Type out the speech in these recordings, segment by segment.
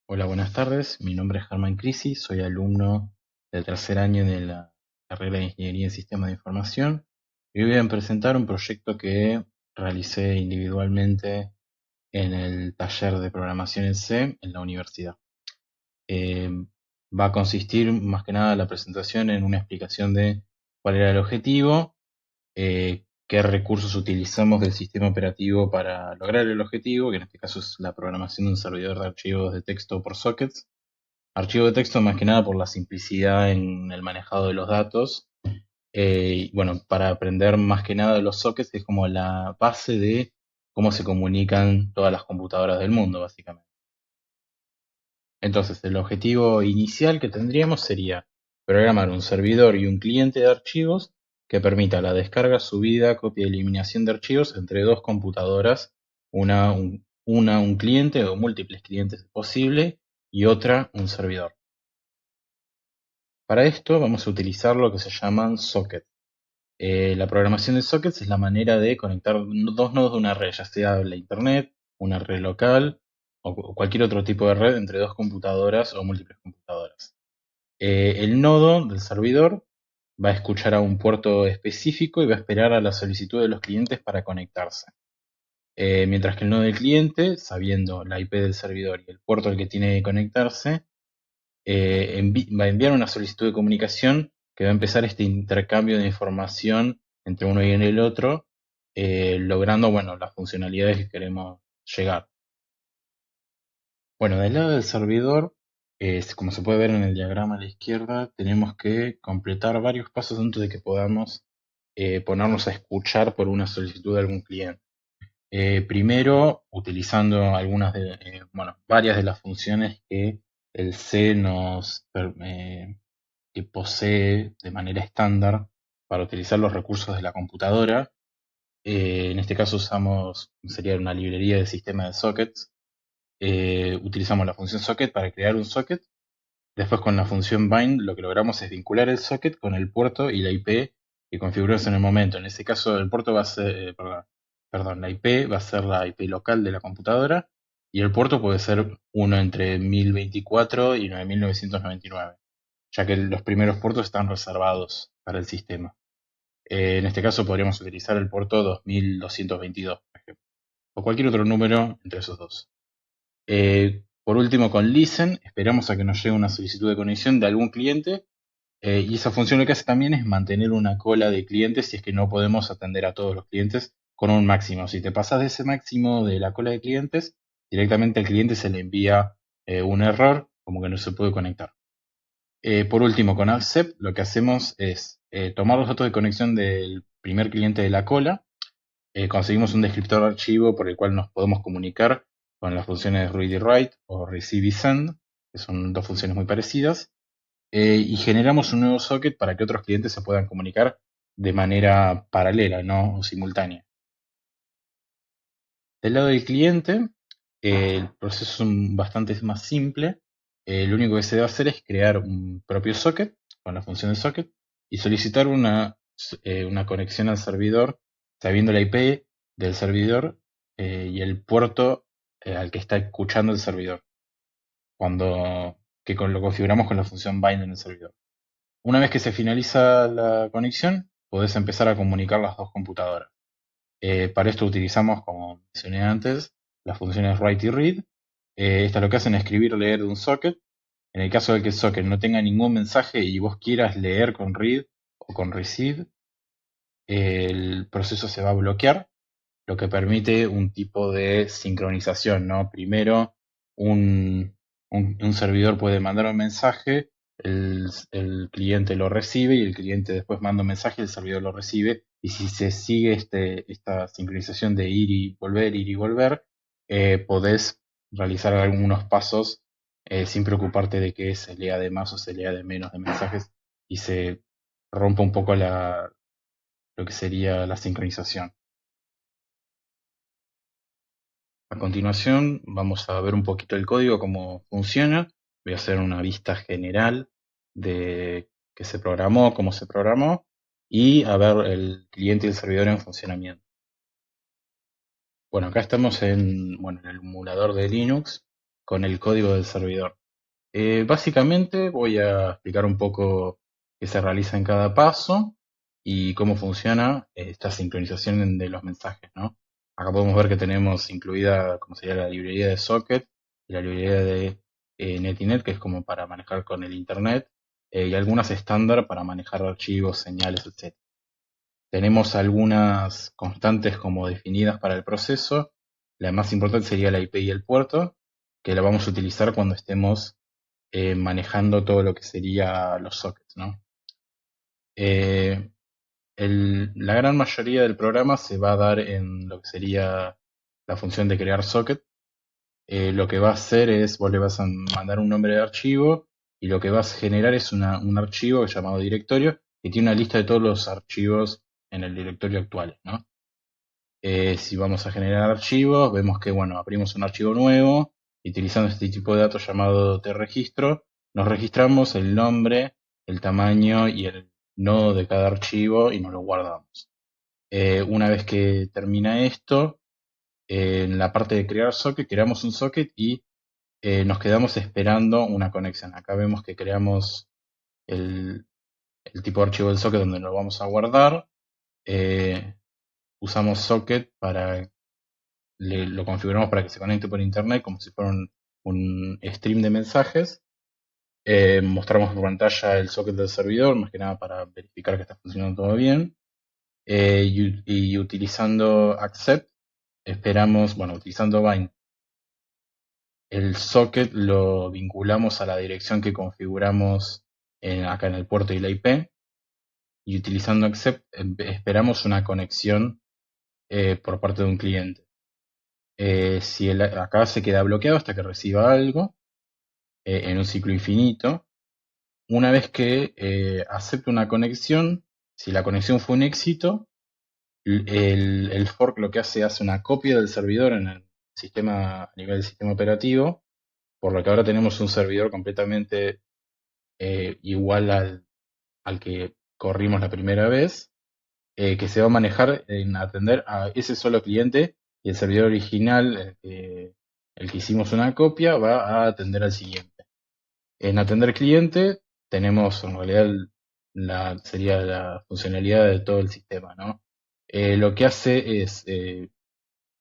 Hola, buenas tardes. Mi nombre es Germán Crisi, soy alumno del tercer año de la carrera de Ingeniería en Sistemas de Información y hoy voy a presentar un proyecto que realicé individualmente en el taller de programación en C en la universidad. Eh, Va a consistir más que nada la presentación en una explicación de cuál era el objetivo, qué recursos utilizamos del sistema operativo para lograr el objetivo, que en este caso es la programación de un servidor de archivos de texto por sockets. Archivo de texto más que nada por la simplicidad en el manejado de los datos. Y bueno, para aprender más que nada de los sockets es como la base de cómo se comunican todas las computadoras del mundo, básicamente. Entonces, el objetivo inicial que tendríamos sería programar un servidor y un cliente de archivos que permita la descarga, subida, copia y eliminación de archivos entre dos computadoras, un cliente o múltiples clientes si posible y otra un servidor. Para esto vamos a utilizar lo que se llaman sockets. La programación de sockets es la manera de conectar dos nodos de una red, ya sea la internet, una red local o cualquier otro tipo de red entre dos computadoras o múltiples computadoras. El nodo del servidor va a escuchar a un puerto específico y va a esperar a la solicitud de los clientes para conectarse. Mientras que el nodo del cliente, sabiendo la IP del servidor y el puerto al que tiene que conectarse, va a enviar una solicitud de comunicación que va a empezar este intercambio de información entre uno y el otro, logrando, bueno, las funcionalidades que queremos llegar. Bueno, del lado del servidor, como se puede ver en el diagrama a la izquierda, tenemos que completar varios pasos antes de que podamos ponernos a escuchar por una solicitud de algún cliente. Primero, utilizando varias de las funciones que el C que posee de manera estándar para utilizar los recursos de la computadora. En este caso sería una librería de sistema de sockets. Utilizamos la función socket para crear un socket. Después con la función bind lo que logramos es vincular el socket con el puerto y la IP que configuramos en el momento. En este caso el puerto va a ser, perdón, la IP va a ser la IP local de la computadora y el puerto puede ser uno entre 1024 y 9999, ya que los primeros puertos están reservados para el sistema. En este caso podríamos utilizar el puerto 2222, por ejemplo, o cualquier otro número entre esos dos. Por último, con listen, esperamos a que nos llegue una solicitud de conexión de algún cliente, y esa función lo que hace también es mantener una cola de clientes si es que no podemos atender a todos los clientes con un máximo. Si te pasas de ese máximo de la cola de clientes, directamente al cliente se le envía un error como que no se puede conectar. Por último, con accept lo que hacemos es tomar los datos de conexión del primer cliente de la cola. Conseguimos un descriptor de archivo por el cual nos podemos comunicar con las funciones read y write o receive y send, que son dos funciones muy parecidas, y generamos un nuevo socket para que otros clientes se puedan comunicar de manera paralela, no simultánea. Del lado del cliente, el proceso es bastante más simple. Lo único que se debe hacer es crear un propio socket con la función de socket y solicitar una conexión al servidor sabiendo la IP del servidor y el puerto al que está escuchando el servidor, lo configuramos con la función bind en el servidor. Una vez que se finaliza la conexión, podés empezar a comunicar las dos computadoras. Para esto utilizamos, como mencioné antes, las funciones write y read. Estas lo que hacen es escribir o leer de un socket. En el caso de que el socket no tenga ningún mensaje y vos quieras leer con read o con receive, el proceso se va a bloquear, lo que permite un tipo de sincronización, ¿no? Primero, un servidor puede mandar un mensaje, el cliente lo recibe y el cliente después manda un mensaje y el servidor lo recibe. Y si se sigue esta sincronización de ir y volver, podés realizar algunos pasos sin preocuparte de que se lea de más o se lea de menos de mensajes y se rompa un poco lo que sería la sincronización. A continuación vamos a ver un poquito el código, cómo funciona. Voy a hacer una vista general de qué se programó, cómo se programó y a ver el cliente y el servidor en funcionamiento. Bueno, acá estamos en el emulador de Linux. con el código del servidor. Básicamente voy a explicar un poco qué se realiza en cada paso y cómo funciona esta sincronización de los mensajes, ¿no? Acá podemos ver que tenemos incluida como sería la librería de Socket y la librería de Netinet, que es como para manejar con el Internet, y algunas estándar para manejar archivos, señales, etc. Tenemos algunas constantes como definidas para el proceso. La más importante sería la IP y el puerto, que la vamos a utilizar cuando estemos manejando todo lo que sería los sockets, ¿no? Eh, la gran mayoría del programa se va a dar en lo que sería la función de crear socket. Lo que va a hacer es, vos le vas a mandar un nombre de archivo y lo que vas a generar es un archivo llamado directorio que tiene una lista de todos los archivos en el directorio actual, ¿no? Si vamos a generar archivos, vemos que, bueno, abrimos un archivo nuevo y utilizando este tipo de datos llamado tregistro, nos registramos el nombre, el tamaño y el nodo de cada archivo y nos lo guardamos. Una vez que termina esto, en la parte de crear socket, creamos un socket y nos quedamos esperando una conexión. Acá vemos que creamos el, el tipo de archivo del socket donde lo vamos a guardar. Usamos socket para lo configuramos para que se conecte por internet como si fuera un stream de mensajes. Mostramos por pantalla el socket del servidor, más que nada para verificar que está funcionando todo bien. Y utilizando accept, esperamos, bueno, utilizando bind, el socket lo vinculamos a la dirección que configuramos acá en el puerto y la IP. Y utilizando accept, esperamos una conexión por parte de un cliente. Si acá se queda bloqueado hasta que reciba algo en un ciclo infinito. Una vez que acepte una conexión, si la conexión fue un éxito, el fork lo que hace una copia del servidor en el sistema, a nivel del sistema operativo, por lo que ahora tenemos un servidor completamente igual al que corrimos la primera vez, que se va a manejar en atender a ese solo cliente y el servidor original, el que hicimos una copia, va a atender al siguiente. En atender cliente tenemos en realidad sería la funcionalidad de todo el sistema, ¿no? Lo que hace es,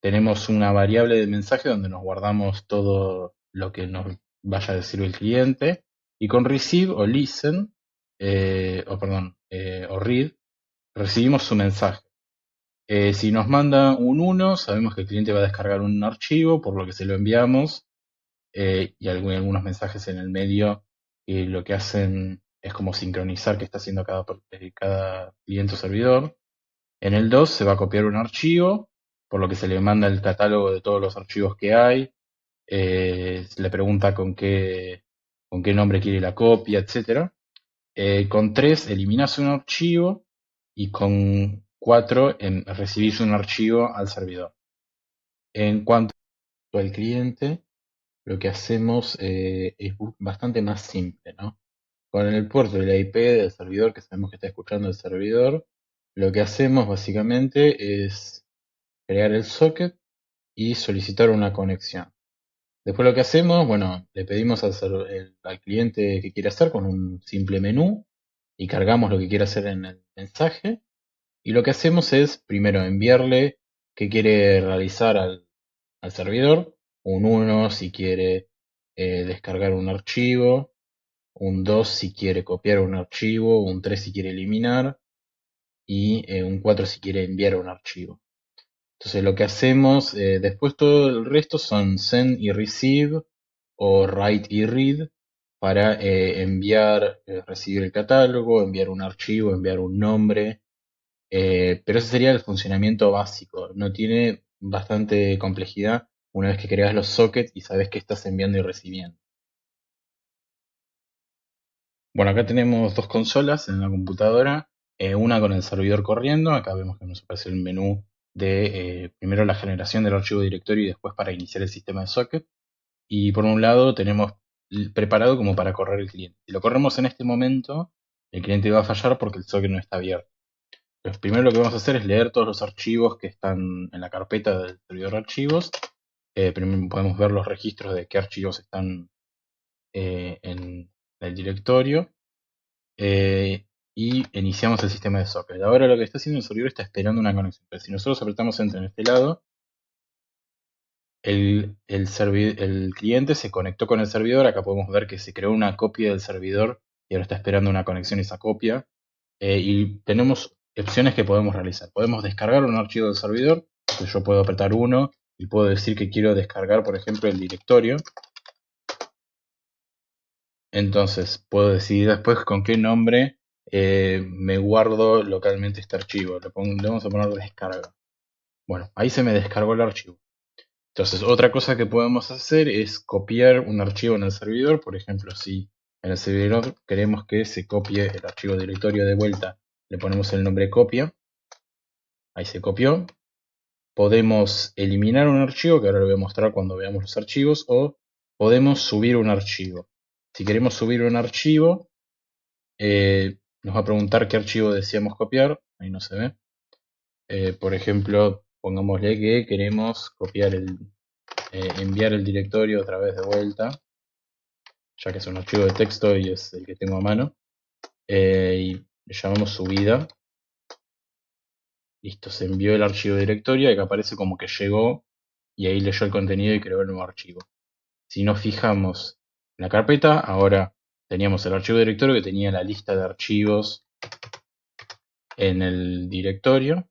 tenemos una variable de mensaje donde nos guardamos todo lo que nos vaya a decir el cliente y con receive o listen, o read, recibimos su mensaje. Si nos manda un 1, sabemos que el cliente va a descargar un archivo, por lo que se lo enviamos, y algunos mensajes en el medio que lo que hacen es como sincronizar qué está haciendo cada cliente o servidor. En el 2 se va a copiar un archivo, por lo que se le manda el catálogo de todos los archivos que hay, se le pregunta con qué nombre quiere la copia, etc. Con 3 eliminas un archivo y con 4 recibís un archivo al servidor. En cuanto al cliente, lo que hacemos es bastante más simple, ¿no? Con el puerto de la IP del servidor, que sabemos que está escuchando el servidor, lo que hacemos básicamente es crear el socket y solicitar una conexión. Después lo que hacemos, bueno, le pedimos al cliente que quiere hacer con un simple menú y cargamos lo que quiere hacer en el mensaje. Y lo que hacemos es primero enviarle qué quiere realizar al servidor, un 1 si quiere descargar un archivo, un 2 si quiere copiar un archivo, un 3 si quiere eliminar y un 4 si quiere enviar un archivo. Entonces lo que hacemos, después todo el resto son send y receive o write y read para enviar, recibir el catálogo, enviar un archivo, enviar un nombre, pero ese sería el funcionamiento básico. No tiene bastante complejidad una vez que creas los sockets y sabes qué estás enviando y recibiendo. Bueno, acá tenemos dos consolas en la computadora, una con el servidor corriendo, acá vemos que nos aparece el menú de primero la generación del archivo directorio y después para iniciar el sistema de socket. Y por un lado tenemos preparado como para correr el cliente. Si lo corremos en este momento, el cliente va a fallar porque el socket no está abierto. Entonces, primero lo que vamos a hacer es leer todos los archivos que están en la carpeta del servidor de archivos Primero podemos ver los registros de qué archivos están en el directorio. Y iniciamos el sistema de socket. Ahora lo que está haciendo el servidor está esperando una conexión. Pero si nosotros apretamos Enter en este lado, el cliente se conectó con el servidor. Acá podemos ver que se creó una copia del servidor y ahora está esperando una conexión esa copia. Y tenemos opciones que podemos realizar. Podemos descargar un archivo del servidor. Entonces yo puedo apretar uno y puedo decir que quiero descargar, por ejemplo, el directorio. Entonces puedo decidir después con qué nombre me guardo localmente este archivo. Le vamos a poner descarga. Bueno, ahí se me descargó el archivo. Entonces, otra cosa que podemos hacer es copiar un archivo en el servidor. Por ejemplo, si en el servidor queremos que se copie el archivo directorio de vuelta, le ponemos el nombre copia. Ahí se copió. Podemos eliminar un archivo, que ahora lo voy a mostrar cuando veamos los archivos, o podemos subir un archivo. Si queremos subir un archivo, nos va a preguntar qué archivo deseamos copiar. Ahí no se ve. Por ejemplo, pongámosle que queremos copiar enviar el directorio otra vez de vuelta, ya que es un archivo de texto y es el que tengo a mano. Y le llamamos subida. Listo, se envió el archivo directorio y acá aparece como que llegó y ahí leyó el contenido y creó el nuevo archivo. Si nos fijamos en la carpeta, ahora teníamos el archivo directorio que tenía la lista de archivos en el directorio.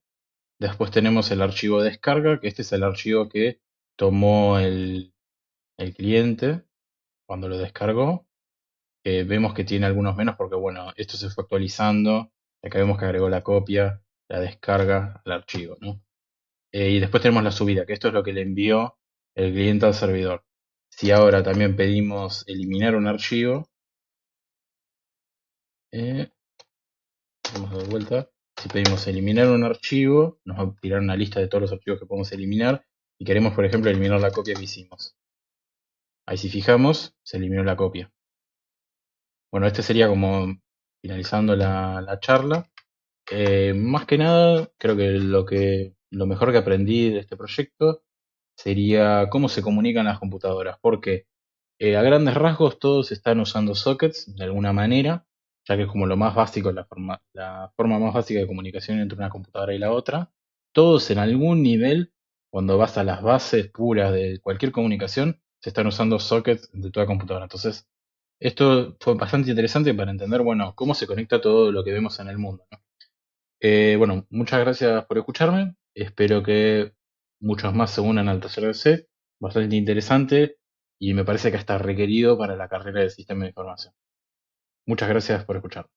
Después tenemos el archivo descarga, que este es el archivo que tomó el cliente cuando lo descargó. Vemos que tiene algunos menos porque, bueno, esto se fue actualizando. Acá vemos que agregó la copia, la descarga al archivo, ¿no? Y después tenemos la subida, que esto es lo que le envió el cliente al servidor. Si ahora también pedimos eliminar un archivo, vamos a dar vuelta. Si pedimos eliminar un archivo, nos va a tirar una lista de todos los archivos que podemos eliminar. Y queremos, por ejemplo, eliminar la copia que hicimos. Ahí si fijamos, se eliminó la copia. Bueno, este sería como finalizando la charla. Más que nada, creo que lo mejor que aprendí de este proyecto sería cómo se comunican las computadoras. Porque a grandes rasgos todos están usando sockets de alguna manera, ya que es como lo más básico, la forma más básica de comunicación entre una computadora y la otra. Todos en algún nivel, cuando vas a las bases puras de cualquier comunicación, se están usando sockets de toda computadora. Entonces, esto fue bastante interesante para entender, bueno, cómo se conecta todo lo que vemos en el mundo, ¿no? Bueno, muchas gracias por escucharme. Espero que muchos más se unan al taller de C. Bastante interesante y me parece que está requerido para la carrera de Sistema de Información. Muchas gracias por escuchar.